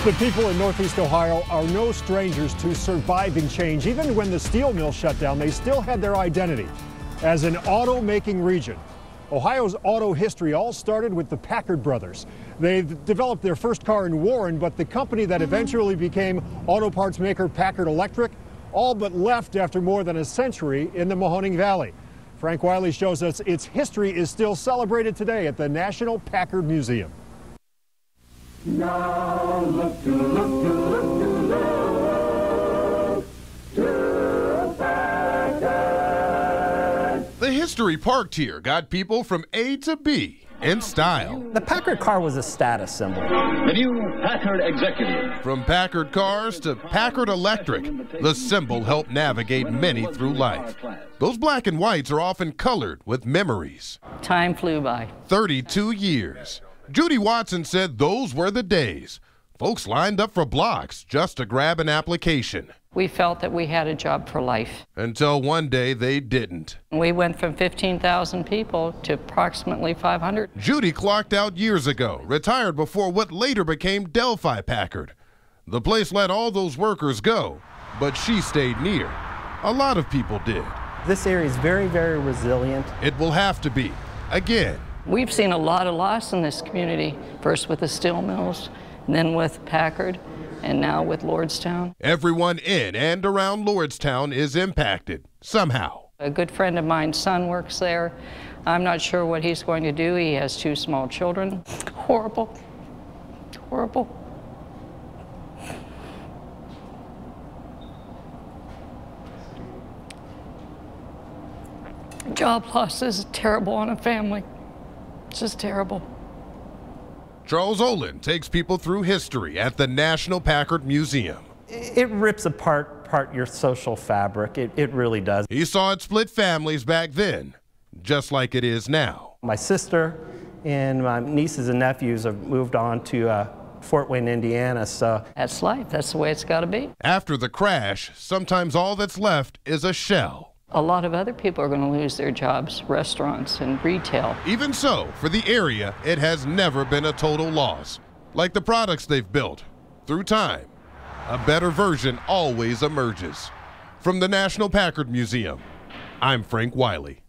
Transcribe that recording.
The people in Northeast Ohio are no strangers to surviving change. Even when the steel mill shut down, they still had their identity as an auto-making region. Ohio's auto history all started with the Packard brothers. They developed their first car in Warren, but the company that eventually became auto parts maker Packard Electric all but left after more than a century in the Mahoning Valley. Frank Wiley shows us its history is still celebrated today at the National Packard Museum. Now look to Packard. The history parked here got people from A to B in style. The Packard car was a status symbol. The new Packard executive. From Packard cars to Packard Electric, the symbol helped navigate many through life. Those black and whites are often colored with memories. Time flew by. 32 years. Judy Watson said those were the days. Folks lined up for blocks just to grab an application. We felt that we had a job for life. Until one day they didn't. We went from 15,000 people to approximately 500. Judy clocked out years ago, retired before what later became Delphi Packard. The place let all those workers go, but she stayed near. A lot of people did. This area is very, very resilient. It will have to be, again. We've seen a lot of loss in this community, first with the steel mills, then with Packard, and now with Lordstown. Everyone in and around Lordstown is impacted, somehow. A good friend of mine's son works there. I'm not sure what he's going to do. He has 2 small children. Horrible, horrible. Job loss is terrible on a family. It's just terrible. Charles Olin takes people through history at the National Packard Museum. It rips apart your social fabric. It really does. He saw it split families back then, just like it is now. My sister and my nieces and nephews have moved on to Fort Wayne, Indiana, so. That's life. That's the way it's got to be. After the crash, sometimes all that's left is a shell. A lot of other people are going to lose their jobs, restaurants and retail. Even so, for the area, it has never been a total loss. Like the products they've built. Through time, a better version always emerges. From the National Packard Museum, I'm Frank Wiley.